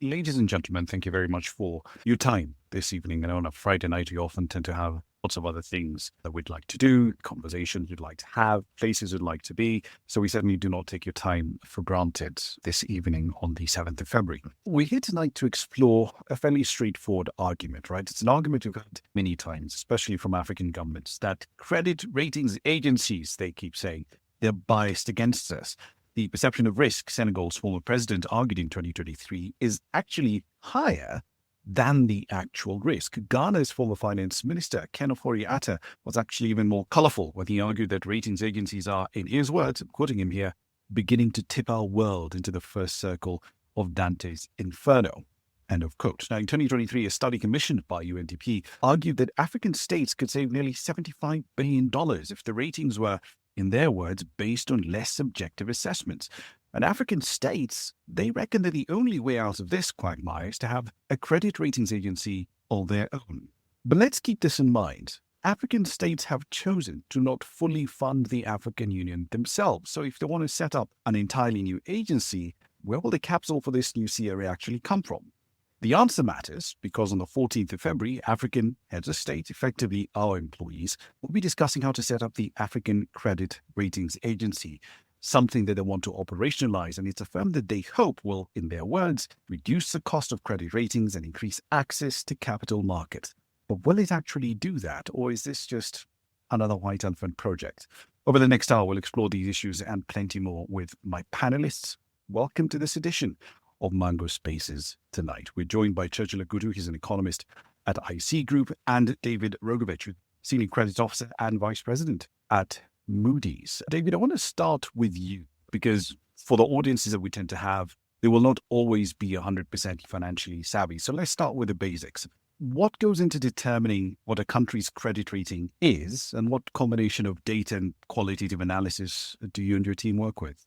Ladies and gentlemen, thank you very much for your time this evening. And on a Friday night, we often tend to have lots of other things that we'd like to do, conversations we'd like to have, places we'd like to be. So we certainly do not take your time for granted this evening on the 7th of February. We're here tonight to explore a fairly straightforward argument, right? It's an argument we've heard many times, especially from African governments, that credit ratings agencies, they keep saying, they're biased against us. The perception of risk, Senegal's former president argued in 2023, is actually higher than the actual risk. Ghana's former finance minister, Ken Ofori-Atta, was actually even more colorful when he argued that ratings agencies are, in his words, I'm quoting him here, beginning to tip our world into the first circle of Dante's Inferno. End of quote. Now, in 2023, a study commissioned by UNDP argued that African states could save nearly $75 billion if the ratings were, in their words, based on less subjective assessments. And African states, they reckon that the only way out of this quagmire is to have a credit ratings agency of their own. But let's keep this in mind. African states have chosen to not fully fund the African Union themselves. So if they want to set up an entirely new agency, where will the capital for this new CRA actually come from? The answer matters because on the 14th of February, African heads of state, effectively our employees, will be discussing how to set up the African Credit Ratings Agency, something that they want to operationalize. And it's a firm that they hope will, in their words, reduce the cost of credit ratings and increase access to capital markets. But will it actually do that? Or is this just another white elephant project? Over the next hour, we'll explore these issues and plenty more with my panelists. Welcome to this edition of Mango Spaces tonight. We're joined by Churchill Agudu. He's an economist at IC Group, and David Rogovich, Senior Credit Officer and Vice President at Moody's. David, I want to start with you because for the audiences that we tend to have, they will not always be 100% financially savvy. So let's start with the basics. What goes into determining what a country's credit rating is, and what combination of data and qualitative analysis do you and your team work with?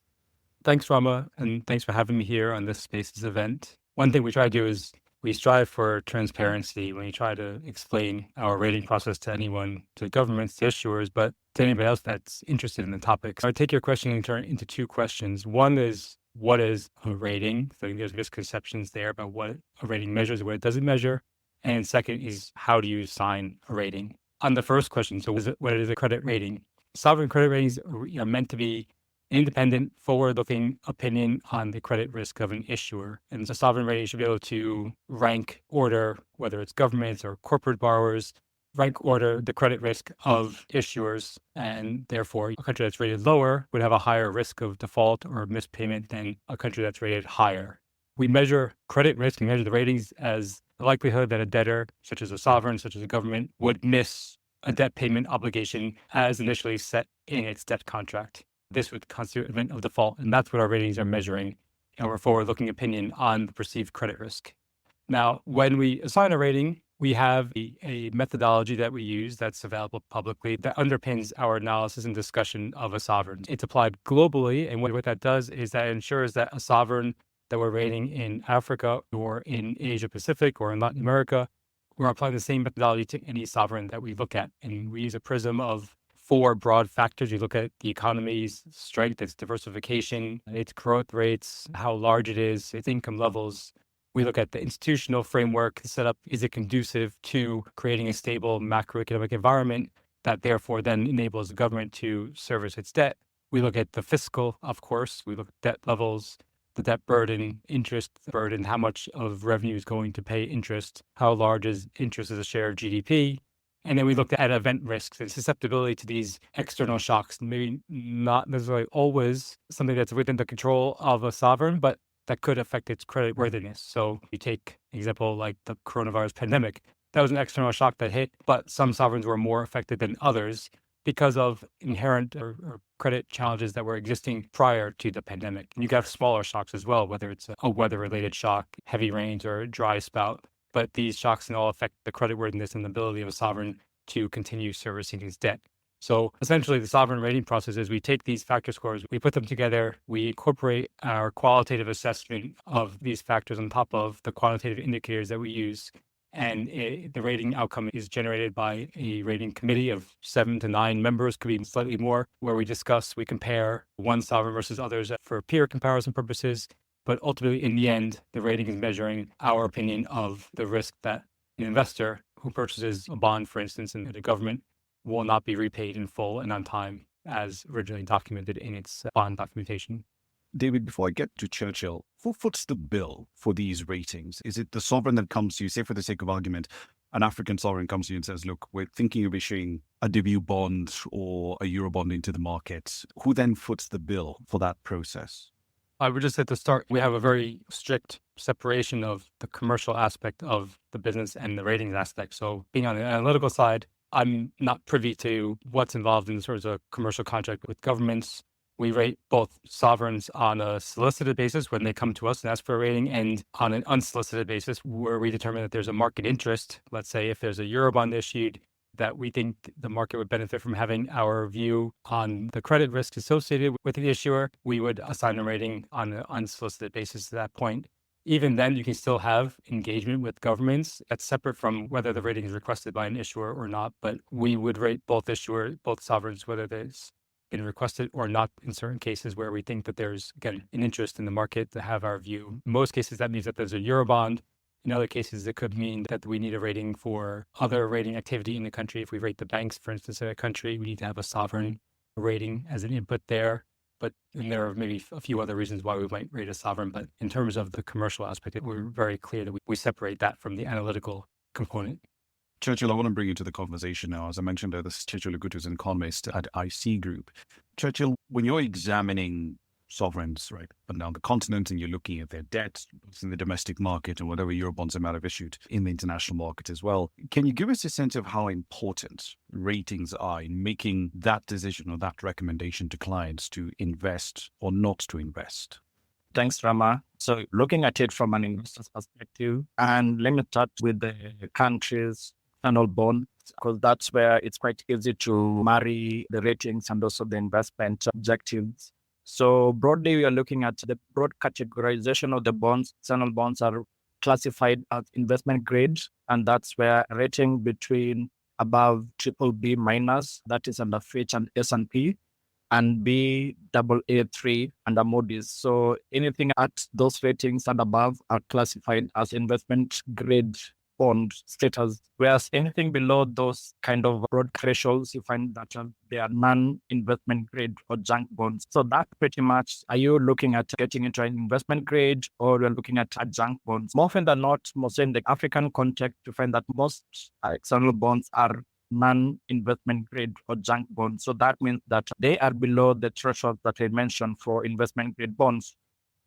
Thanks, Rama, and thanks for having me here on this Spaces event. One thing we try to do is we strive for transparency when we try to explain our rating process to anyone, to governments, to issuers, but to anybody else that's interested in the topic. So I take your question and turn it into two questions. One is, what is a rating? So there's misconceptions there about what a rating measures, what it doesn't measure. And second is, how do you assign a rating? On the first question, so what is a credit rating? Sovereign credit ratings are meant to be independent, forward-looking opinion on the credit risk of an issuer. And the sovereign rating should be able to rank order, whether it's governments or corporate borrowers, rank order the credit risk of issuers. And therefore, a country that's rated lower would have a higher risk of default or mispayment than a country that's rated higher. We measure credit risk and measure the ratings as the likelihood that a debtor, such as a sovereign, such as a government, would miss a debt payment obligation as initially set in its debt contract. This would constitute an event of default, and that's what our ratings are measuring, our forward-looking opinion on the perceived credit risk. Now, when we assign a rating, we have a methodology that we use that's available publicly that underpins our analysis and discussion of a sovereign. It's applied globally, and what that does is that it ensures that a sovereign that we're rating in Africa or in Asia Pacific or in Latin America, we're applying the same methodology to any sovereign that we look at. And we use a prism of 4 broad factors. You look at the economy's strength, its diversification, its growth rates, how large it is, its income levels. We look at the institutional framework set up. Is it conducive to creating a stable macroeconomic environment that therefore then enables the government to service its debt? We look at the fiscal, of course. We look at debt levels, the debt burden, interest burden, how much of revenue is going to pay interest, how large is interest as a share of GDP. And then we looked at event risks and susceptibility to these external shocks, maybe not necessarily always something that's within the control of a sovereign, but that could affect its creditworthiness. So you take an example like the coronavirus pandemic. That was an external shock that hit, but some sovereigns were more affected than others because of inherent or credit challenges that were existing prior to the pandemic. And you have smaller shocks as well, whether it's a weather-related shock, heavy rains, or a dry spout. But these shocks can all affect the creditworthiness and the ability of a sovereign to continue servicing its debt. So essentially, the sovereign rating process is we take these factor scores, we put them together, we incorporate our qualitative assessment of these factors on top of the quantitative indicators that we use. And the rating outcome is generated by a rating committee of 7 to 9 members, could be slightly more, where we compare one sovereign versus others for peer comparison purposes. But ultimately, in the end, the rating is measuring our opinion of the risk that an investor who purchases a bond, for instance, in the government will not be repaid in full and on time as originally documented in its bond documentation. David, before I get to Churchill, who foots the bill for these ratings? Is it the sovereign that comes to you, say for the sake of argument, an African sovereign comes to you and says, look, we're thinking of issuing a debut bond or a euro bond into the market. Who then foots the bill for that process? I would just at the start, we have a very strict separation of the commercial aspect of the business and the ratings aspect. So being on the analytical side, I'm not privy to what's involved in sort of a commercial contract with governments. We rate both sovereigns on a solicited basis when they come to us and ask for a rating, and on an unsolicited basis where we determine that there's a market interest. Let's say if there's a Eurobond issued that we think the market would benefit from having our view on the credit risk associated with the issuer, we would assign a rating on an unsolicited basis at that point. Even then, you can still have engagement with governments. That's separate from whether the rating is requested by an issuer or not. But we would rate both sovereigns, whether there's been requested or not in certain cases where we think that there's, again, an interest in the market to have our view. In most cases, that means that there's a Eurobond. In other cases, it could mean that we need a rating for other rating activity in the country. If we rate the banks, for instance, in a country, we need to have a sovereign rating as an input there. But there are maybe a few other reasons why we might rate a sovereign. But in terms of the commercial aspect, we're very clear that we separate that from the analytical component. Churchill, I want to bring you to the conversation now. As I mentioned, this is Churchill Ogutu, who's an economist at IC Group. Churchill, when you're examining sovereigns, right, but now the continent, and you're looking at their debt in the domestic market and whatever Eurobonds they might have issued in the international market as well, can you give us a sense of how important ratings are in making that decision or that recommendation to clients to invest or not to invest? Thanks, Rama. So looking at it from an investor's perspective, and let me start with the country's external bond, because that's where it's quite easy to marry the ratings and also the investment objectives. So broadly, we are looking at the broad categorization of the bonds. External bonds are classified as investment grade, and that's where a rating between above BBB minus, that is under Fitch and S&P, and Baa3 under Moody's. So anything at those ratings and above are classified as investment grade bond status, whereas anything below those kind of broad thresholds, you find that they are non-investment grade or junk bonds. So that pretty much, are you looking at getting into an investment grade or you're looking at a junk bonds? More often than not, mostly in the African context, you find that most external bonds are non-investment grade or junk bonds. So that means that they are below the threshold that I mentioned for investment grade bonds.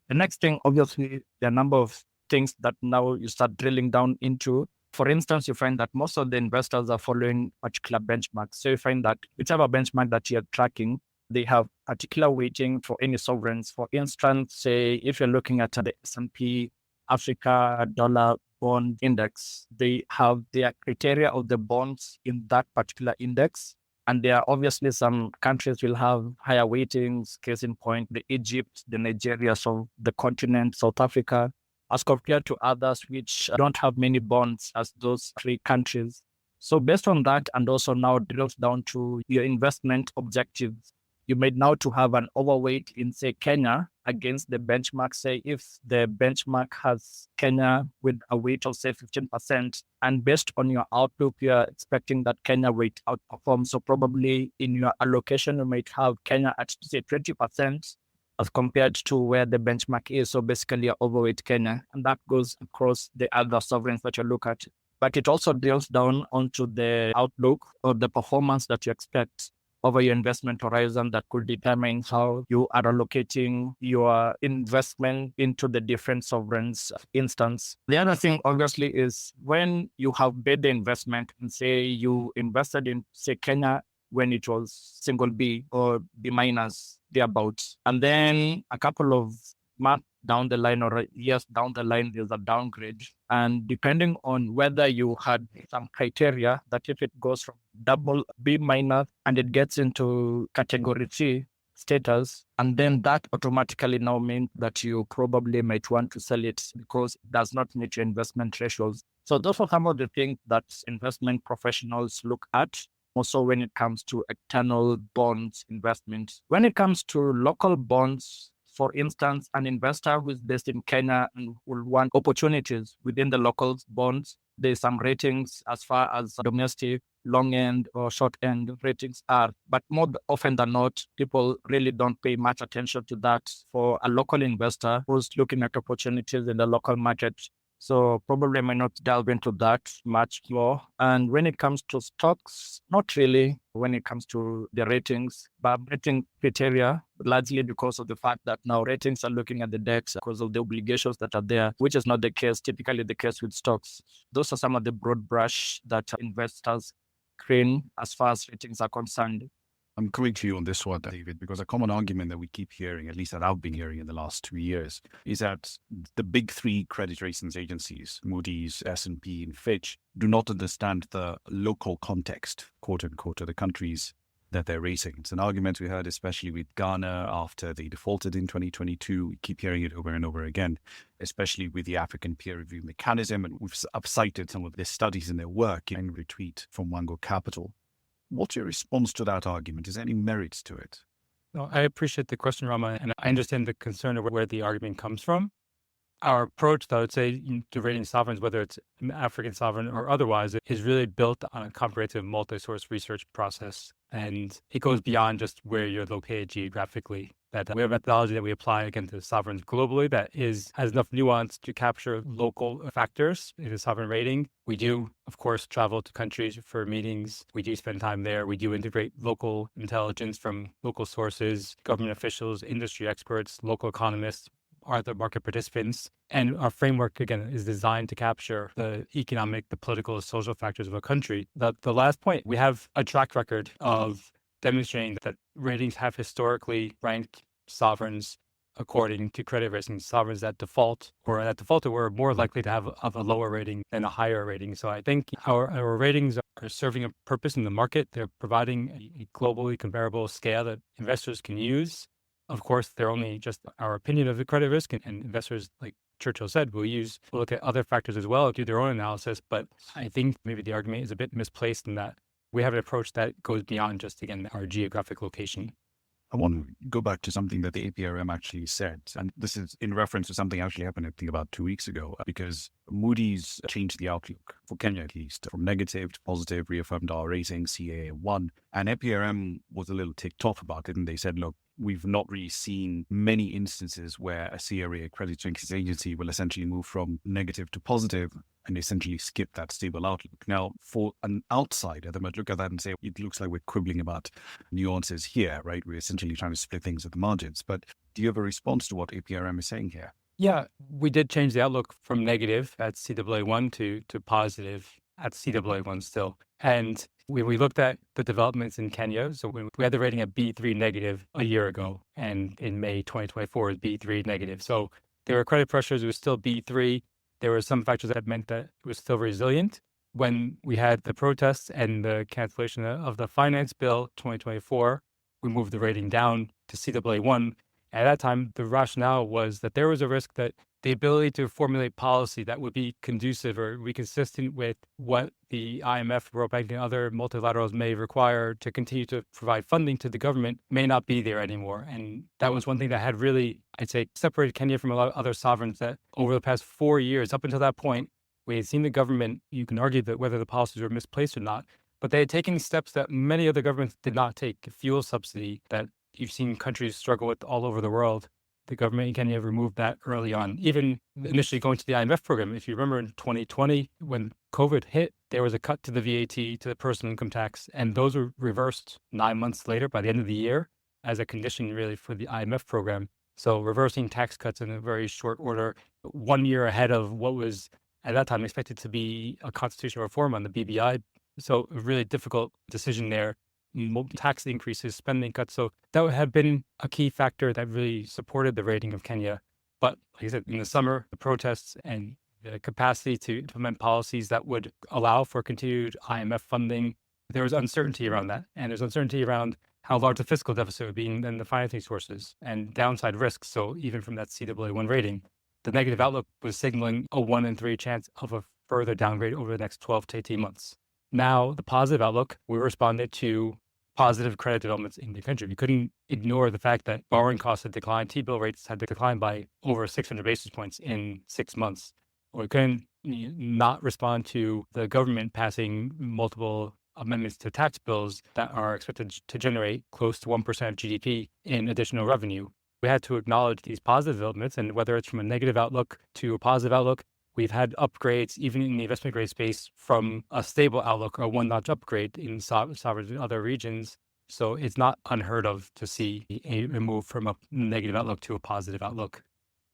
The next thing, obviously, there are a number of things that now you start drilling down into. For instance, you find that most of the investors are following particular benchmarks. So you find that whichever benchmark that you're tracking, they have particular weighting for any sovereigns. For instance, say if you're looking at the S&P Africa Dollar Bond Index, they have their criteria of the bonds in that particular index. And there are obviously some countries will have higher weightings, case in point, the Egypt, the Nigeria of the continent, South Africa, as compared to others which don't have many bonds as those three countries. So based on that, and also now drills down to your investment objectives, you may now to have an overweight in, say, Kenya against the benchmark. Say if the benchmark has Kenya with a weight of, say, 15%, and based on your outlook, you're expecting that Kenya weight outperform. So probably in your allocation, you might have Kenya at, say, 20%, as compared to where the benchmark is. So basically you're overweight Kenya, and that goes across the other sovereigns that you look at. But it also drills down onto the outlook or the performance that you expect over your investment horizon that could determine how you are allocating your investment into the different sovereigns instance. The other thing, obviously, is when you have made the investment and say you invested in, say, Kenya when it was single B or B minus, thereabouts. And then a couple of months down the line or years down the line, there's a downgrade. And depending on whether you had some criteria that if it goes from double B minus and it gets into category C status, and then that automatically now means that you probably might want to sell it because it does not meet your investment thresholds. So those are some of the things that investment professionals look at. Also, when it comes to external bonds investment. When it comes to local bonds, For instance, an investor who is based in Kenya and will want opportunities within the local bonds, there's some ratings as far as domestic, long end or short end ratings are. But more often than not, people really don't pay much attention to that for a local investor who's looking at opportunities in the local market. So probably I might not delve into that much more. And when it comes to stocks, not really when it comes to the ratings, but rating criteria, largely because of the fact that now ratings are looking at the debt because of the obligations that are there, which is not typically the case with stocks. Those are some of the broad brush that investors screen as far as ratings are concerned. I'm coming to you on this one, David, because a common argument that we keep hearing, at least that I've been hearing in the last 2 years, is that the big three credit ratings agencies, Moody's, S&P, and Fitch, do not understand the local context, quote unquote, of the countries that they're rating. It's an argument we heard, especially with Ghana after they defaulted in 2022. We keep hearing it over and over again, especially with the African peer review mechanism. And I've cited some of the studies in their work in a retweet from Wango Capital. What's your response to that argument? Is there any merits to it? No, I appreciate the question, Rama, and I understand the concern of where the argument comes from. Our approach, though, I would say, to rating sovereigns, whether it's an African sovereign or otherwise, is really built on a comprehensive multi-source research process. And it goes beyond just where you're located geographically. That we have a methodology that we apply again to sovereigns globally that has enough nuance to capture local factors in a sovereign rating. We do, of course, travel to countries for meetings. We do spend time there. We do integrate local intelligence from local sources, government officials, industry experts, local economists, other market participants. And our framework, again, is designed to capture the economic, the political, social factors of a country. The last point, we have a track record of demonstrating that ratings have historically ranked sovereigns according to credit rating. Sovereigns that default or that defaulted were more likely to have a lower rating than a higher rating. So I think our ratings are serving a purpose in the market. They're providing a globally comparable scale that investors can use. Of course, they're only just our opinion of the credit risk, and investors, like Churchill said, will look at other factors as well, do their own analysis. But I think maybe the argument is a bit misplaced in that we have an approach that goes beyond just, again, our geographic location. I want to go back to something that the APRM actually said. And this is in reference to something actually happened, I think, about 2 weeks ago, because Moody's changed the outlook for Kenya, at least, from negative to positive, reaffirmed our rating, CA1. And APRM was a little ticked off about it. And they said, look, we've not really seen many instances where a CRA, credit ratings agency, will essentially move from negative to positive and essentially skip that stable outlook. Now, for an outsider, they might look at that and say, it looks like we're quibbling about nuances here, right? We're essentially trying to split things at the margins. But do you have a response to what APRM is saying here? Yeah, we did change the outlook from negative at CAA1 to positive at CAA1 still. And we looked at the developments in Kenya. So we had the rating at B3 negative a year ago, and in May 2024 is B3 negative. So there were credit pressures. It was still B3. There were some factors that meant that it was still resilient. When we had the protests and the cancellation of the finance bill 2024, we moved the rating down to CAA1. At that time, the rationale was that there was a risk that the ability to formulate policy that would be conducive or be consistent with what the IMF, World Bank, and other multilaterals may require to continue to provide funding to the government may not be there anymore. And that was one thing that had really, I'd say, separated Kenya from a lot of other sovereigns that over the past 4 years, up until that point, we had seen the government, you can argue that whether the policies were misplaced or not, but they had taken steps that many other governments did not take. Fuel subsidy that you've seen countries struggle with all over the world. The government in Kenya removed that early on, even initially going to the IMF program. If you remember in 2020, when COVID hit, there was a cut to the VAT, to the personal income tax, and those were reversed 9 months later by the end of the year as a condition really for the IMF program. So reversing tax cuts in a very short order, 1 year ahead of what was at that time expected to be a constitutional reform on the BBI. So a really difficult decision there. Tax increases, spending cuts. So that would have been a key factor that really supported the rating of Kenya. But like I said, in the summer, the protests and the capacity to implement policies that would allow for continued IMF funding, there was uncertainty around that. And there's uncertainty around how large the fiscal deficit would be and the financing sources and downside risks. So even from that CAA1 rating, the negative outlook was signaling a 1 in 3 chance of a further downgrade over the next 12 to 18 months. Now, the positive outlook, we responded to positive credit developments in the country. We couldn't ignore the fact that borrowing costs had declined, T-bill rates had declined by over 600 basis points in 6 months. Or we couldn't not respond to the government passing multiple amendments to tax bills that are expected to generate close to 1% of GDP in additional revenue. We had to acknowledge these positive developments, and whether it's from a negative outlook to a positive outlook, we've had upgrades, even in the investment grade space, from a stable outlook or one-notch upgrade in sovereign and other regions. So it's not unheard of to see a move from a negative outlook to a positive outlook.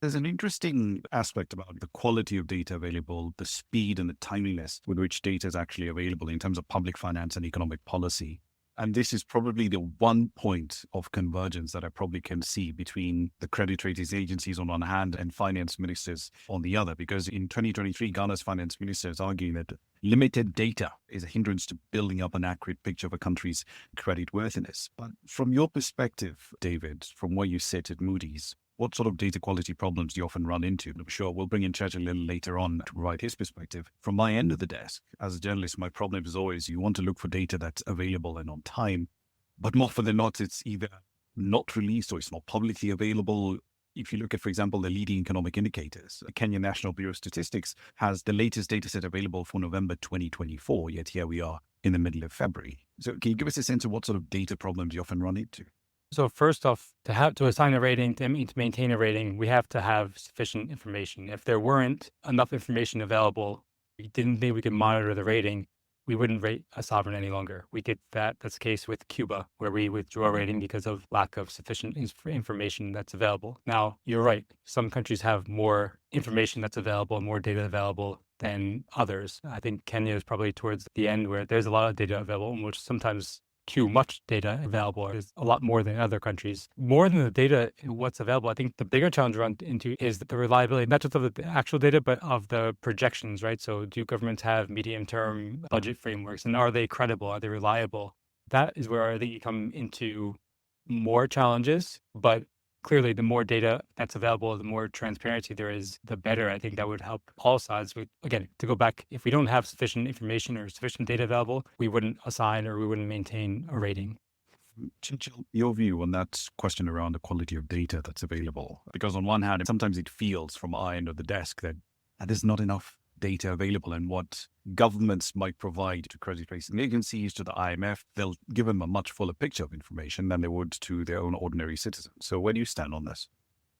There's an interesting aspect about the quality of data available, the speed and the timeliness with which data is actually available in terms of public finance and economic policy. And this is probably the one point of convergence that I probably can see between the credit ratings agencies on one hand and finance ministers on the other. Because in 2023, Ghana's finance minister is arguing that limited data is a hindrance to building up an accurate picture of a country's creditworthiness. But from your perspective, David, from where you sit at Moody's, what sort of data quality problems do you often run into? I'm sure we'll bring in Church a little later on to provide his perspective. From my end of the desk, as a journalist, my problem is always you want to look for data that's available and on time, but more often than not, it's either not released or it's not publicly available. If you look at, for example, the leading economic indicators, the Kenya National Bureau of Statistics has the latest data set available for November 2024, yet here we are in the middle of February. So can you give us a sense of what sort of data problems you often run into? So first off, to assign a rating, to maintain a rating, we have to have sufficient information. If there weren't enough information available, we didn't think we could monitor the rating, we wouldn't rate a sovereign any longer. We did that. That's the case with Cuba, where we withdrew our rating because of lack of sufficient information that's available. Now, you're right. Some countries have more information that's available, more data available than others. I think Kenya is probably towards the end where there's a lot of data available, which sometimes too much data available is a lot more than other countries. More than the data, what's available, I think the bigger challenge we run into is the reliability, not just of the actual data, but of the projections, right? So do governments have medium-term budget frameworks, and are they credible? Are they reliable? That is where I think you come into more challenges, but clearly, the more data that's available, the more transparency there is, the better. I think that would help all sides. Again, to go back, if we don't have sufficient information or sufficient data available, we wouldn't assign or we wouldn't maintain a rating. Chinchil, your view on that question around the quality of data that's available? Because on one hand, sometimes it feels from our end of the desk that there's not enough data available, and what governments might provide to credit rating agencies, to the IMF, they'll give them a much fuller picture of information than they would to their own ordinary citizens. So where do you stand on this?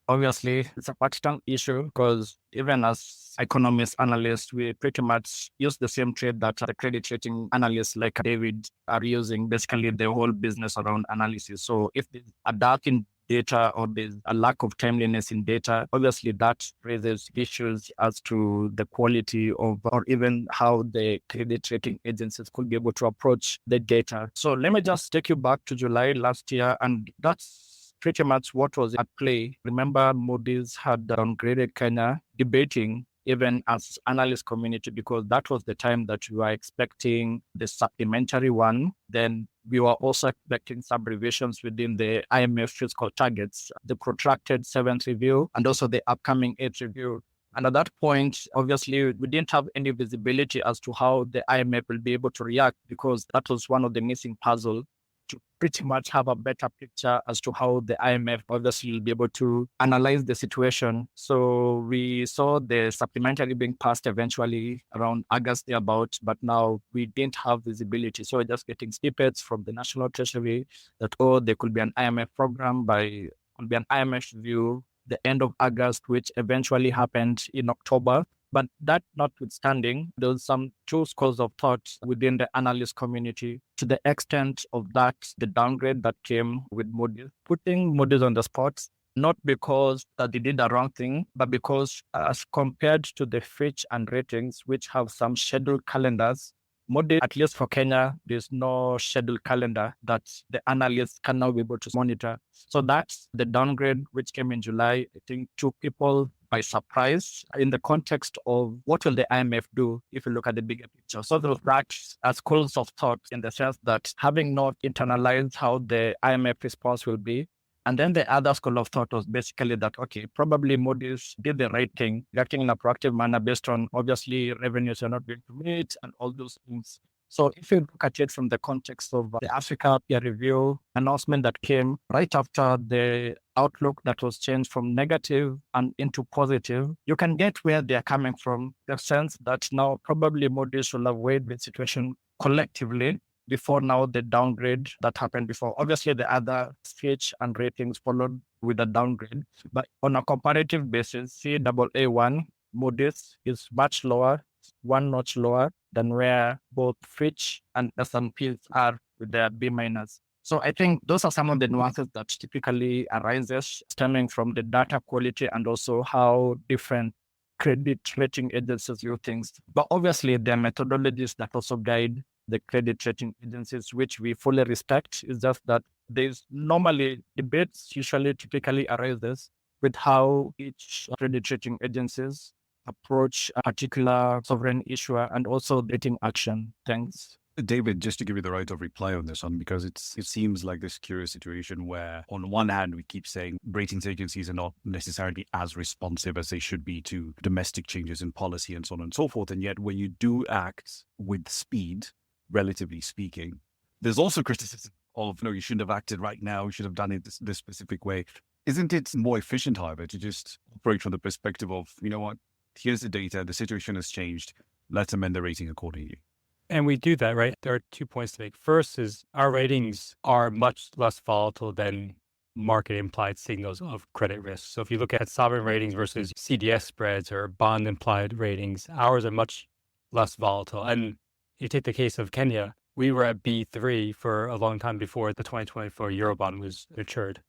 Obviously, it's a partisan issue because even as economists, analysts, we pretty much use the same trade that the credit rating analysts like David are using, basically the whole business around analysis. So if there's a dark in data or there's a lack of timeliness in data, obviously that raises issues as to the quality of, or even how the credit rating agencies could be able to approach the data. So let me just take you back to July last year, and that's pretty much what was at play. Remember, Moody's had downgraded Kenya, debating even as analyst community, because that was the time that we were expecting the supplementary one. Then we were also expecting some revisions within the IMF fiscal targets, the protracted 7th review, and also the upcoming 8th review. And at that point, obviously, we didn't have any visibility as to how the IMF will be able to react, because that was one of the missing puzzles, to pretty much have a better picture as to how the IMF obviously will be able to analyze the situation. So we saw the supplementary being passed eventually around August thereabout, but now we didn't have visibility. So we're just getting snippets from the National Treasury that, there could be an IMF program could be an IMF review the end of August, which eventually happened in October. But that notwithstanding, there was some two schools of thought within the analyst community to the extent of that, the downgrade that came with Moody's, putting Moody's on the spot, not because that they did the wrong thing, but because as compared to the Fitch and ratings, which have some scheduled calendars, Moody's, at least for Kenya, there's no scheduled calendar that the analysts can now be able to monitor. So that's the downgrade, which came in July, I think took people by surprise in the context of what will the IMF do if you look at the bigger picture. So those that are schools of thought, in the sense that having not internalized how the IMF response will be. And then the other school of thought was basically that, probably Moody's did the right thing, reacting in a proactive manner based on, obviously, revenues are not going to meet and all those things. So if you look at it from the context of the Africa peer review announcement that came right after the outlook that was changed from negative and into positive, you can get where they're coming from. The sense that now probably Moody's will have weighed the situation collectively before now the downgrade that happened before. Obviously, the other Fitch and ratings followed with a downgrade. But on a comparative basis, CAA1 Moody's is much lower, one notch lower than where both Fitch and S&P are with their B minus. So I think those are some of the nuances that typically arises stemming from the data quality and also how different credit rating agencies view things. But obviously, there are methodologies that also guide the credit rating agencies, which we fully respect. It's just that there's normally debates typically arises with how each credit rating agencies approach a particular sovereign issuer and also dating action. Thanks. David, just to give you the right of reply on this one, because it seems like this curious situation where on one hand, we keep saying ratings agencies are not necessarily as responsive as they should be to domestic changes in policy and so on and so forth. And yet when you do act with speed, relatively speaking, there's also criticism of, no, you shouldn't have acted right now. You should have done it this specific way. Isn't it more efficient, however, to just operate from the perspective of, you know what, here's the data, the situation has changed, let's amend the rating accordingly? And we do that, right? There are 2 points to make. First is our ratings are much less volatile than market implied signals of credit risk. So if you look at sovereign ratings versus CDS spreads or bond implied ratings, ours are much less volatile. And you take the case of Kenya, we were at B3 for a long time before the 2024 Eurobond was matured.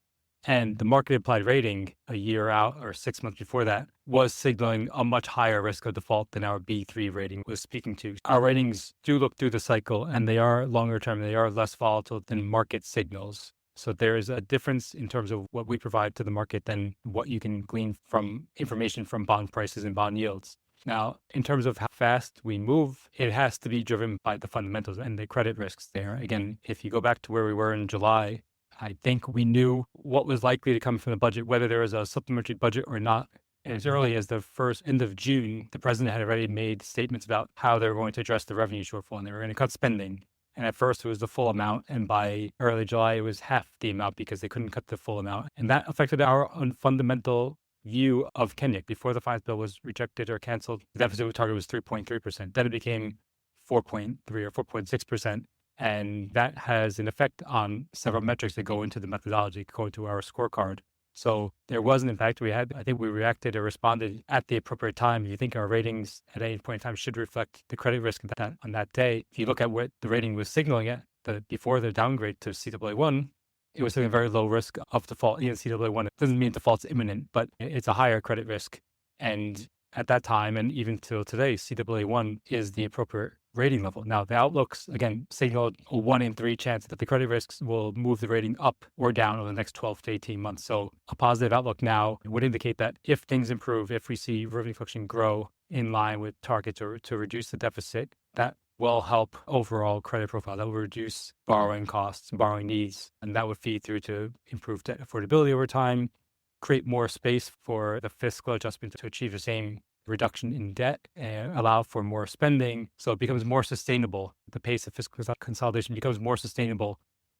And the market implied rating a year out or 6 months before that was signaling a much higher risk of default than our B3 rating was speaking to. Our ratings do look through the cycle and they are longer term. They are less volatile than market signals. So there is a difference in terms of what we provide to the market than what you can glean from information from bond prices and bond yields. Now, in terms of how fast we move, it has to be driven by the fundamentals and the credit risks there. Again, if you go back to where we were in July, I think we knew what was likely to come from the budget, whether there was a supplementary budget or not. As early as the first end of June, the president had already made statements about how they were going to address the revenue shortfall and they were going to cut spending. And at first it was the full amount. And by early July, it was half the amount because they couldn't cut the full amount. And that affected our fundamental view of Kenya. Before the finance bill was rejected or canceled, the deficit target was 3.3%. Then it became 4.3 or 4.6%. And that has an effect on several metrics that go into the methodology, go to our scorecard. So there was an impact. I think we reacted or responded at the appropriate time. If you think our ratings at any point in time should reflect the credit risk on that day, if you look at what the rating was signaling at before the downgrade to CAA1, it was a very low risk of default. Even CAA1, it doesn't mean default's imminent, but it's a higher credit risk. And at that time, and even till today, CAA1 is the appropriate rating level. Now, the outlooks, again, signal a 1 in 3 chance that the credit risks will move the rating up or down over the next 12 to 18 months. So a positive outlook now would indicate that if things improve, if we see revenue collection grow in line with targets or to reduce the deficit, that will help overall credit profile. That will reduce borrowing costs, borrowing needs, and that would feed through to improved debt affordability over time, create more space for the fiscal adjustment to achieve the same reduction in debt and allow for more spending. So it becomes more sustainable. The pace of fiscal consolidation becomes more sustainable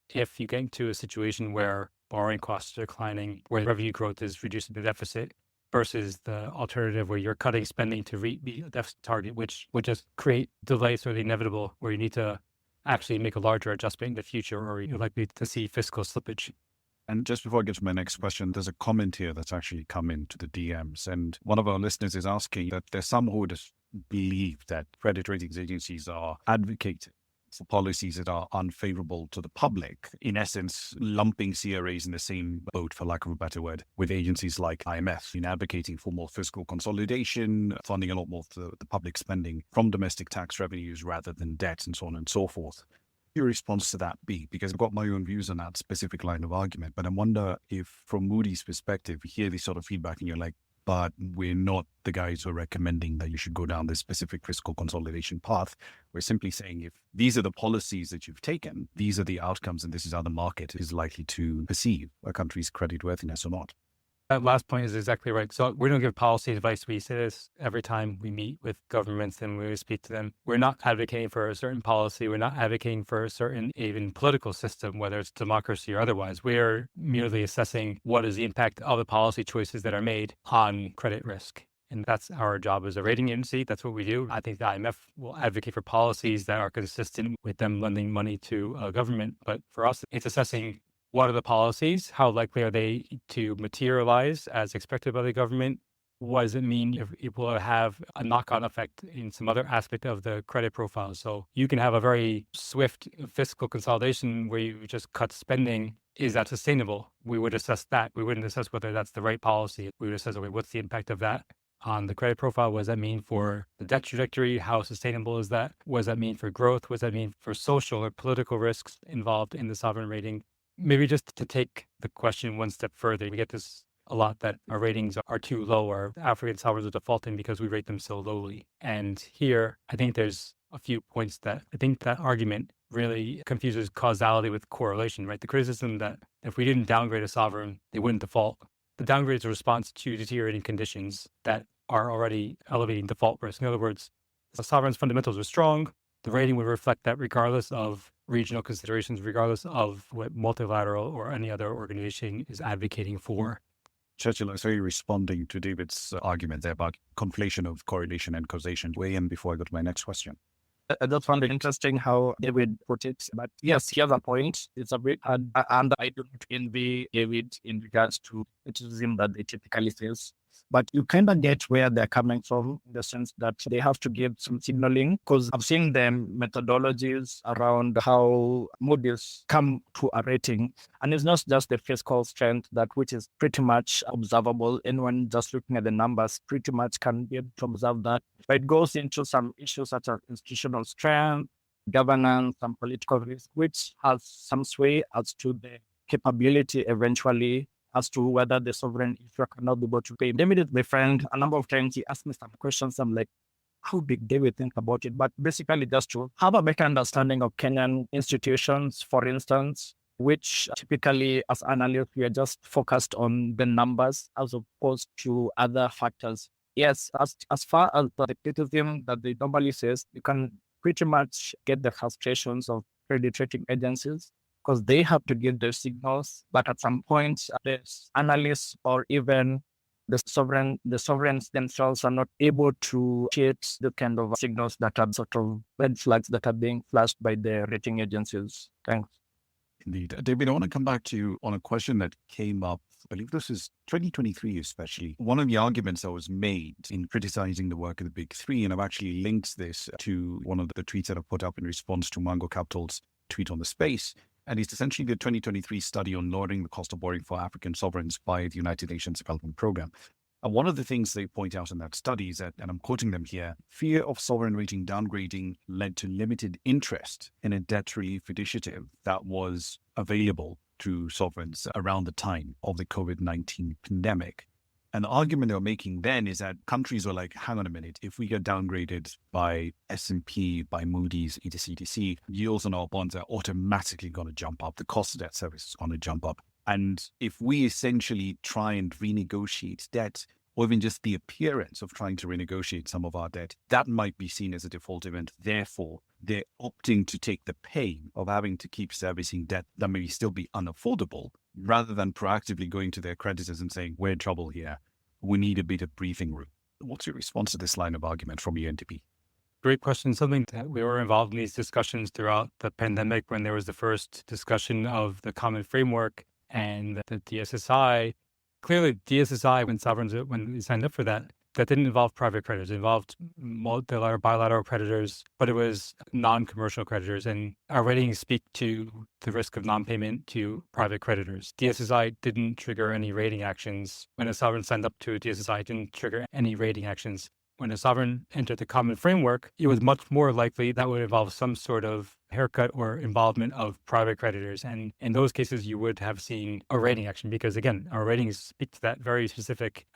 if you get into a situation where borrowing costs are declining, where revenue growth is reducing the deficit, versus the alternative where you're cutting spending to meet a deficit target, which would just create delays or the inevitable where you need to actually make a larger adjustment in the future, or you're likely to see fiscal slippage. And just before I get to my next question, there's a comment here that's actually come into the DMs. And one of our listeners is asking that there's some who would believe that credit ratings agencies are advocating for policies that are unfavorable to the public, in essence, lumping CRAs in the same boat, for lack of a better word, with agencies like IMF in advocating for more fiscal consolidation, funding a lot more of the public spending from domestic tax revenues rather than debt, and so on and so forth. Your response to that be? Because I've got my own views on that specific line of argument, but I wonder if from Moody's perspective, you hear this sort of feedback and you're like, but we're not the guys who are recommending that you should go down this specific fiscal consolidation path. We're simply saying if these are the policies that you've taken, these are the outcomes, and this is how the market is likely to perceive a country's creditworthiness or not. That last point is exactly right. So we don't give policy advice. We say this every time we meet with governments and we speak to them. We're not advocating for a certain policy. We're not advocating for a certain even political system, whether it's democracy or otherwise. We are merely assessing what is the impact of the policy choices that are made on credit risk. And that's our job as a rating agency. That's what we do. I think the IMF will advocate for policies that are consistent with them lending money to a government. But for us, it's assessing what are the policies? How likely are they to materialize as expected by the government? What does it mean if it will have a knock-on effect in some other aspect of the credit profile? So you can have a very swift fiscal consolidation where you just cut spending. Is that sustainable? We would assess that. We wouldn't assess whether that's the right policy. We would assess, okay, what's the impact of that on the credit profile? What does that mean for the debt trajectory? How sustainable is that? What does that mean for growth? What does that mean for social or political risks involved in the sovereign rating? Maybe just to take the question one step further, we get this a lot that our ratings are too low or African sovereigns are defaulting because we rate them so lowly. And here, I think there's a few points that I think that argument really confuses causality with correlation, right? The criticism that if we didn't downgrade a sovereign, they wouldn't default. The downgrade is a response to deteriorating conditions that are already elevating default risk. In other words, the sovereign's fundamentals are strong. The rating would reflect that regardless of regional considerations, regardless of what multilateral or any other organization is advocating for. Churchill, I saw you responding to David's argument there about conflation of correlation and causation. Weigh in before I go to my next question. I just found it interesting how David put it. But yes, here's a point. It's a bit hard, and I don't envy David in regards to criticism that they typically face. But you kind of get where they're coming from in the sense that they have to give some signaling, because I've seen them methodologies around how Moody's come to a rating. And it's not just the fiscal strength, that which is pretty much observable. Anyone just looking at the numbers pretty much can be able to observe that. But it goes into some issues such as institutional strength, governance, and political risk, which has some sway as to the capability eventually as to whether the sovereign issuer cannot be able to pay. David is my friend. A number of times he asked me some questions. I'm like, how big David think about it? But basically just to have a better understanding of Kenyan institutions, for instance, which typically as analysts, we are just focused on the numbers as opposed to other factors. Yes, as far as the criticism that they normally says, you can pretty much get the frustrations of credit rating agencies, because they have to give their signals. But at some point, the analysts or even the sovereigns themselves are not able to create the kind of signals that are sort of red flags that are being flashed by the rating agencies. Thanks. Indeed. David, I want to come back to you on a question that came up. I believe this is 2023 especially. One of the arguments that was made in criticizing the work of the big three, and I've actually linked this to one of the tweets that I put up in response to Mango Capital's tweet on the space. And it's essentially the 2023 study on lowering the cost of borrowing for African sovereigns by the United Nations Development Program. And one of the things they point out in that study is that, and I'm quoting them here, fear of sovereign rating downgrading led to limited interest in a debt relief initiative that was available to sovereigns around the time of the COVID-19 pandemic. And the argument they were making then is that countries were like, hang on a minute, if we get downgraded by S&P, by Moody's, etc., yields on our bonds are automatically going to jump up. The cost of debt service is going to jump up. And if we essentially try and renegotiate debt, or even just the appearance of trying to renegotiate some of our debt, that might be seen as a default event. Therefore, they're opting to take the pain of having to keep servicing debt that may still be unaffordable, rather than proactively going to their creditors and saying, we're in trouble here. We need a bit of breathing room. What's your response to this line of argument from UNDP? Great question. Something that we were involved in these discussions throughout the pandemic when there was the first discussion of the common framework and the DSSI. Clearly, DSSI, when they signed up for that didn't involve private creditors. It involved multilateral, bilateral creditors, but it was non-commercial creditors. And our ratings speak to the risk of non-payment to private creditors. DSSI didn't trigger any rating actions. When a sovereign signed up to DSSI, it didn't trigger any rating actions. When a sovereign entered the common framework, it was much more likely that would involve some sort of haircut or involvement of private creditors. And in those cases, you would have seen a rating action because, again, our ratings speak to that very specific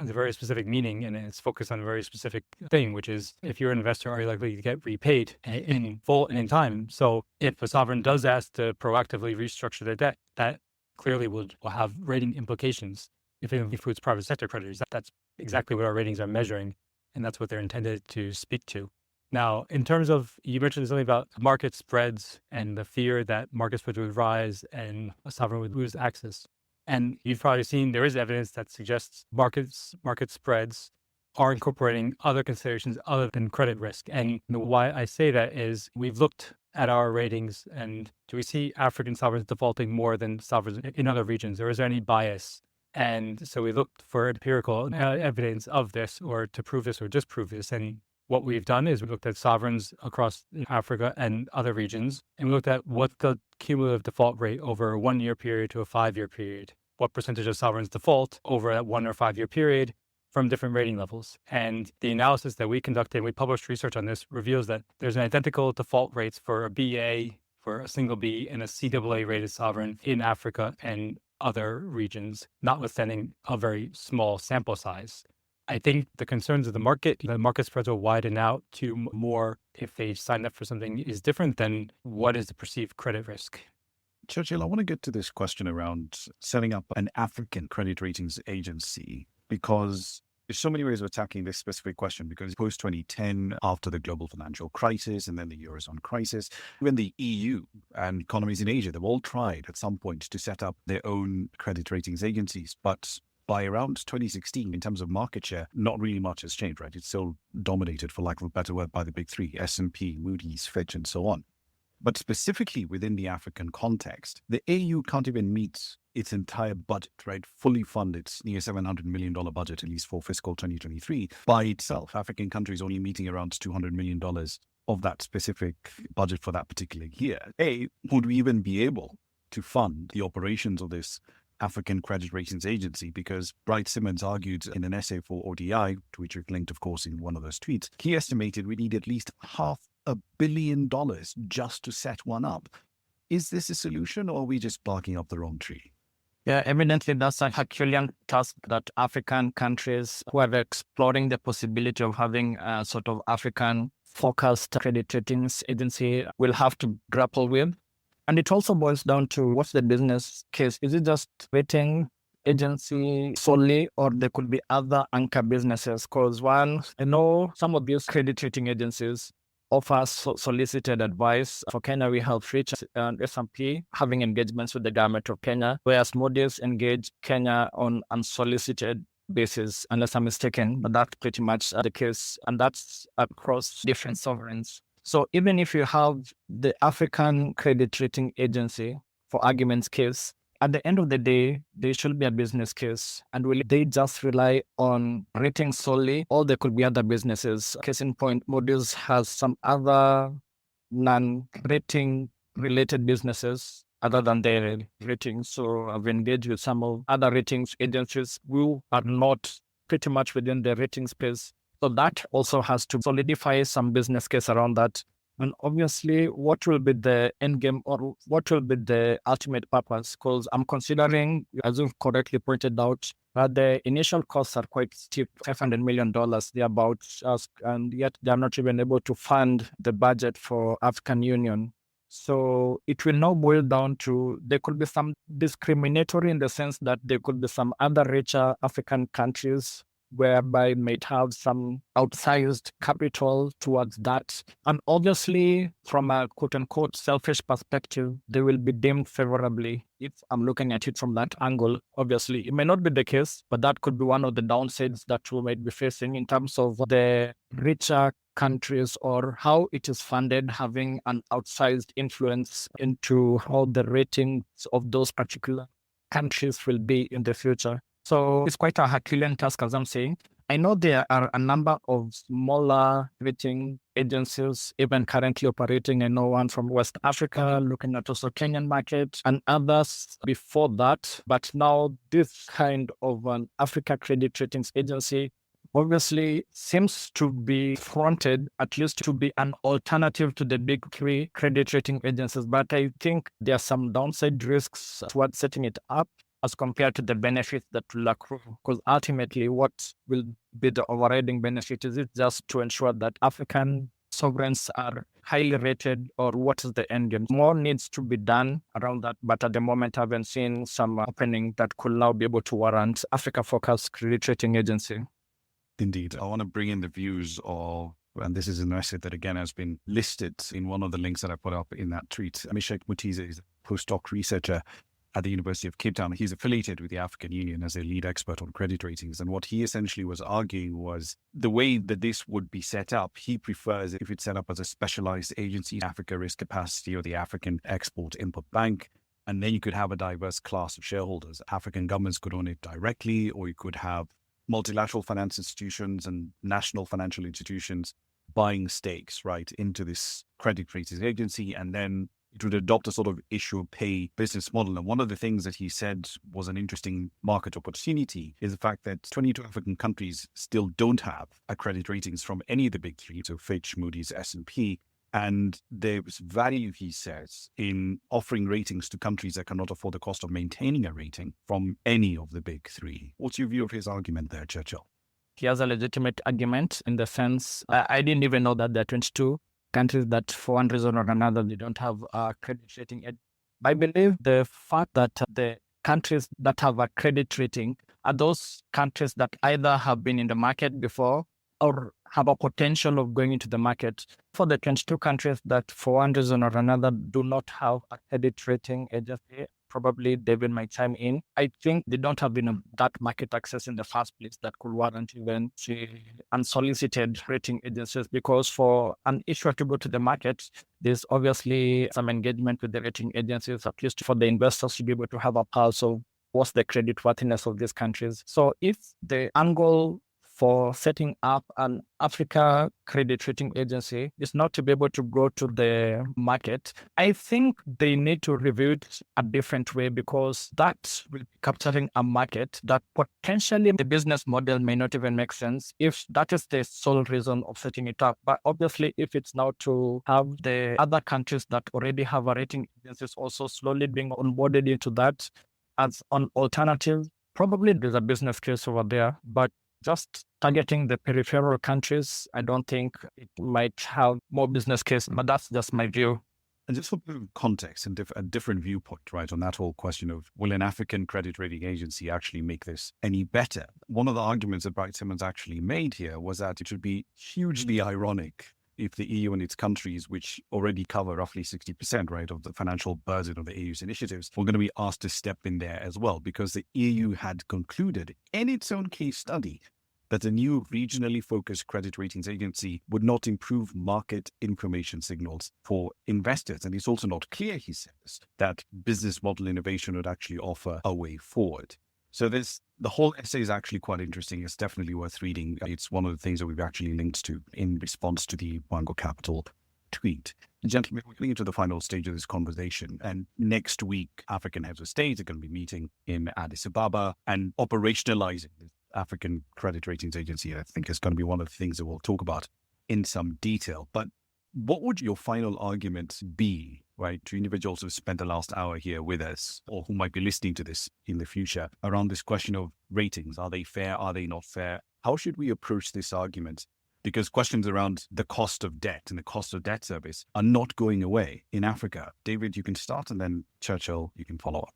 meaning, and it's focused on a very specific thing, which is if you're an investor, are you likely to get repaid in full and in time? So if a sovereign does ask to proactively restructure their debt, that clearly will have rating implications. if it includes private sector creditors. That's exactly what our ratings are measuring, and that's what they're intended to speak to. Now, in terms of, you mentioned something about market spreads and the fear that market spreads would rise and a sovereign would lose access. And you've probably seen there is evidence that suggests market spreads are incorporating other considerations other than credit risk. And why I say that is we've looked at our ratings, and do we see African sovereigns defaulting more than sovereigns in other regions, or is there any bias? And so we looked for empirical evidence of this, or to prove this or disprove this. And what we've done is we looked at sovereigns across Africa and other regions, and we looked at what the cumulative default rate over a 1 year period to a 5-year period, what percentage of sovereigns default over that 1 or 5-year period from different rating levels. And the analysis that we conducted, we published research on this, reveals that there's an identical default rates for a BA, for a single B, and a CAA rated sovereign in Africa and other regions, notwithstanding a very small sample size. I think the concerns of the market spreads will widen out to more if they sign up for something is different than what is the perceived credit risk. Churchill, I want to get to this question around setting up an African credit ratings agency, because there's so many ways of attacking this specific question, because post-2010, after the global financial crisis and then the Eurozone crisis, even the EU and economies in Asia, they've all tried at some point to set up their own credit ratings agencies. But by around 2016, in terms of market share, not really much has changed, right? It's still dominated, for lack of a better word, by the big three, S&P, Moody's, Fitch, and so on. But specifically within the African context, the AU can't even meet its entire budget, right? Fully fund its near $700 million budget, at least for fiscal 2023, by itself. African countries only meeting around $200 million of that specific budget for that particular year. Would we even be able to fund the operations of this African Credit Ratings Agency? Because Bright Simmons argued in an essay for ODI, to which we've linked, of course, in one of those tweets, he estimated we need at least $500 million just to set one up. Is this a solution, or are we just barking up the wrong tree? Yeah, evidently that's a Herculean task that African countries who are exploring the possibility of having a sort of African focused credit ratings agency will have to grapple with. And it also boils down to what's the business case? Is it just rating agency solely, or there could be other anchor businesses? Because one, I know some of these credit rating agencies offer solicited advice. For Kenya, we have Fitch and S&P having engagements with the government of Kenya, whereas Moody's engage Kenya on unsolicited basis, unless I'm mistaken. But that's pretty much the case, and that's across different sovereigns. So even if you have the African Credit Rating Agency, for argument's case, at the end of the day, there should be a business case. And will they just rely on rating solely, or there could be other businesses? Case in point, Moody's has some other non-rating related businesses other than their ratings. So I've engaged with some of other ratings agencies who are not pretty much within the rating space. So that also has to solidify some business case around that. And obviously, what will be the end game, or what will be the ultimate purpose? Because I'm considering, as you've correctly pointed out, that the initial costs are quite steep, $500 million thereabouts, and yet they're not even able to fund the budget for African Union. So it will now boil down to, there could be some discriminatory in the sense that there could be some other richer African countries whereby might have some outsized capital towards that. And obviously, from a quote-unquote selfish perspective, they will be deemed favorably if I'm looking at it from that angle. Obviously, it may not be the case, but that could be one of the downsides that we might be facing in terms of the richer countries, or how it is funded having an outsized influence into how the ratings of those particular countries will be in the future. So it's quite a Herculean task, as I'm saying. I know there are a number of smaller rating agencies even currently operating. I know one from West Africa, looking at also Kenyan market, and others before that. But now this kind of an Africa Credit Ratings Agency obviously seems to be fronted, at least to be an alternative to the big three credit rating agencies. But I think there are some downside risks towards setting it up as compared to the benefit that will accrue. Because ultimately, what will be the overriding benefit? Is it just to ensure that African sovereigns are highly rated, or what is the end game? More needs to be done around that. But at the moment, I haven't seen some opening that could now be able to warrant Africa-focused credit rating agency. Indeed. I want to bring in the views of, and this is an asset that again has been listed in one of the links that I put up in that tweet. Mishek Mutize is a postdoc researcher at the University of Cape Town. He's affiliated with the African Union as a lead expert on credit ratings. And what he essentially was arguing was the way that this would be set up, he prefers if it's set up as a specialized agency, Africa Risk Capacity or the African Export-Import Bank. And then you could have a diverse class of shareholders. African governments could own it directly, or you could have multilateral finance institutions and national financial institutions buying stakes, right, into this credit ratings agency. And then it would adopt a sort of issue pay business model. And one of the things that he said was an interesting market opportunity is the fact that 22 African countries still don't have a credit ratings from any of the big three, so Fitch, Moody's, S&P. And there's value, he says, in offering ratings to countries that cannot afford the cost of maintaining a rating from any of the big three. What's your view of his argument there, Churchill? He has a legitimate argument in the sense, I didn't even know that there are 22 countries that for one reason or another, they don't have a credit rating. I believe the fact that the countries that have a credit rating are those countries that either have been in the market before or have a potential of going into the market. For the 22 countries that for one reason or another do not have a credit rating agency, probably David might chime in. I think they don't have that market access in the first place that could warrant even unsolicited rating agencies, because for an issuer to go to the market, there's obviously some engagement with the rating agencies, at least for the investors to be able to have a pulse of what's the credit worthiness of these countries. So if the angle for setting up an Africa credit rating agency is not to be able to go to the market, I think they need to review it a different way, because that will be capturing a market that potentially the business model may not even make sense if that is the sole reason of setting it up. But obviously, if it's now to have the other countries that already have a rating agencies also slowly being onboarded into that as an alternative, probably there's a business case over there. But just targeting the peripheral countries, I don't think it might have more business case, but that's just my view. And just for context and a different viewpoint, right, on that whole question of will an African credit rating agency actually make this any better? One of the arguments that Bright Simmons actually made here was that it would be hugely ironic if the EU and its countries, which already cover roughly 60%, right, of the financial burden of the EU's initiatives, were going to be asked to step in there as well, because the EU had concluded in its own case study that a new regionally focused credit ratings agency would not improve market information signals for investors. And it's also not clear, he says, that business model innovation would actually offer a way forward. So the whole essay is actually quite interesting. It's definitely worth reading. It's one of the things that we've actually linked to in response to the Wango Capital tweet. Gentlemen, we're getting into the final stage of this conversation. And next week, African heads of state are going to be meeting in Addis Ababa and operationalizing this African credit ratings agency. I think is going to be one of the things that we'll talk about in some detail. But what would your final argument be, right, to individuals who've spent the last hour here with us or who might be listening to this in the future around this question of ratings? Are they fair? Are they not fair? How should we approach this argument? Because questions around the cost of debt and the cost of debt service are not going away in Africa. David, you can start, and then Churchill, you can follow up.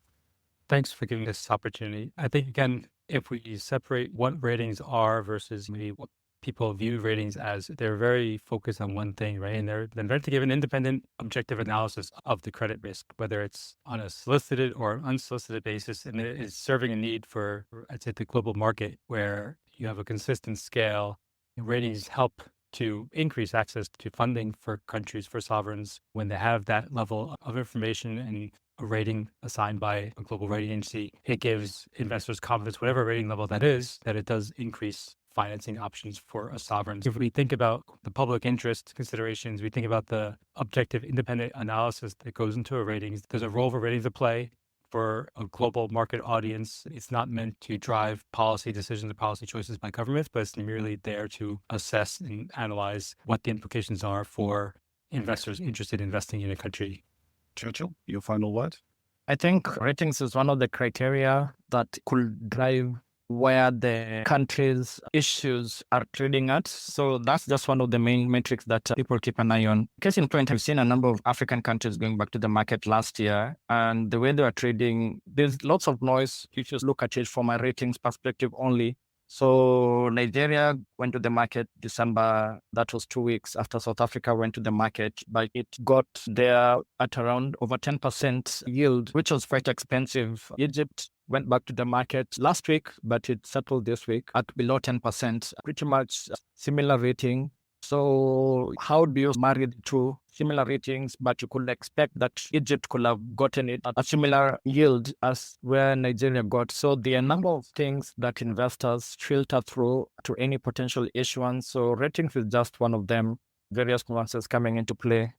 Thanks for giving this opportunity. I think, again, if we separate what ratings are versus maybe what people view ratings as, they're very focused on one thing, right? And they're meant to give an independent, objective analysis of the credit risk, whether it's on a solicited or unsolicited basis. And it is serving a need for, I'd say, the global market, where you have a consistent scale. Ratings help to increase access to funding for countries, for sovereigns, when they have that level of information and a rating assigned by a global rating agency. It gives investors confidence, whatever rating level that is, that it does increase financing options for a sovereign. If we think about the public interest considerations, we think about the objective independent analysis that goes into a ratings. There's a role for ratings to play for a global market audience. It's not meant to drive policy decisions or policy choices by governments, but it's merely there to assess and analyze what the implications are for investors interested in investing in a country. Churchill, your final word? I think ratings is one of the criteria that could drive where the country's issues are trading at. So that's just one of the main metrics that people keep an eye on. Case in point, I've seen a number of African countries going back to the market last year, and the way they are trading, there's lots of noise. You just look at it from a ratings perspective only. So Nigeria went to the market December. That was 2 weeks after South Africa went to the market, but it got there at around over 10% yield, which was quite expensive. Egypt went back to the market last week, but it settled this week at below 10%, pretty much similar rating. So how do you marry the two? Similar ratings, but you could expect that Egypt could have gotten it at a similar yield as where Nigeria got. So there are a number of things that investors filter through to any potential issuance. So ratings is just one of them. Various nuances coming into play.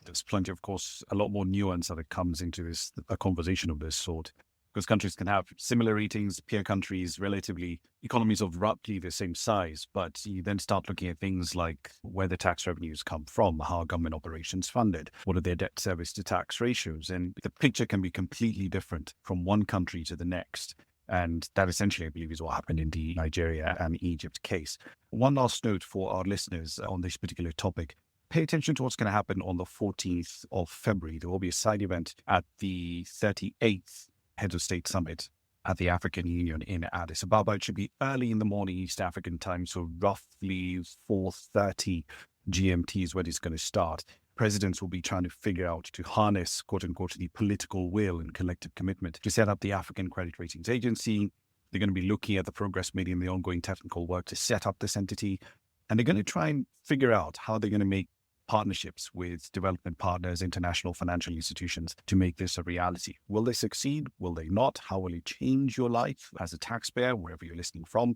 There's plenty, of course, a lot more nuance that comes into this, a conversation of this sort. Because countries can have similar ratings, peer countries, relatively economies of roughly the same size, but you then start looking at things like where the tax revenues come from, how are government operations funded, what are their debt service to tax ratios, and the picture can be completely different from one country to the next. And that essentially, I believe, is what happened in the Nigeria and Egypt case. One last note for our listeners on this particular topic. Pay attention to what's going to happen on the 14th of February. There will be a side event at the 38th Heads of State Summit at the African Union in Addis Ababa. It should be early in the morning East African time, so roughly 4:30 GMT is when it's going to start. Presidents will be trying to figure out to harness, quote unquote, the political will and collective commitment to set up the African Credit Ratings Agency. They're going to be looking at the progress made in the ongoing technical work to set up this entity. And they're going to try and figure out how they're going to make partnerships with development partners, international financial institutions to make this a reality. Will they succeed? Will they not? How will it change your life as a taxpayer, wherever you're listening from?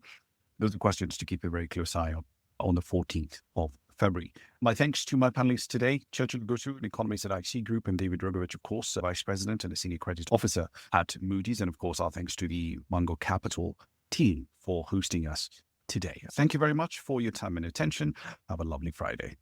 Those are questions to keep a very close eye on the 14th of February. My thanks to my panelists today, Churchill Gutu, an economist at IC Group, and David Rogovich, of course, Vice President and a Senior Credit Officer at Moody's. And of course, our thanks to the Mango Capital team for hosting us today. Thank you very much for your time and attention. Have a lovely Friday.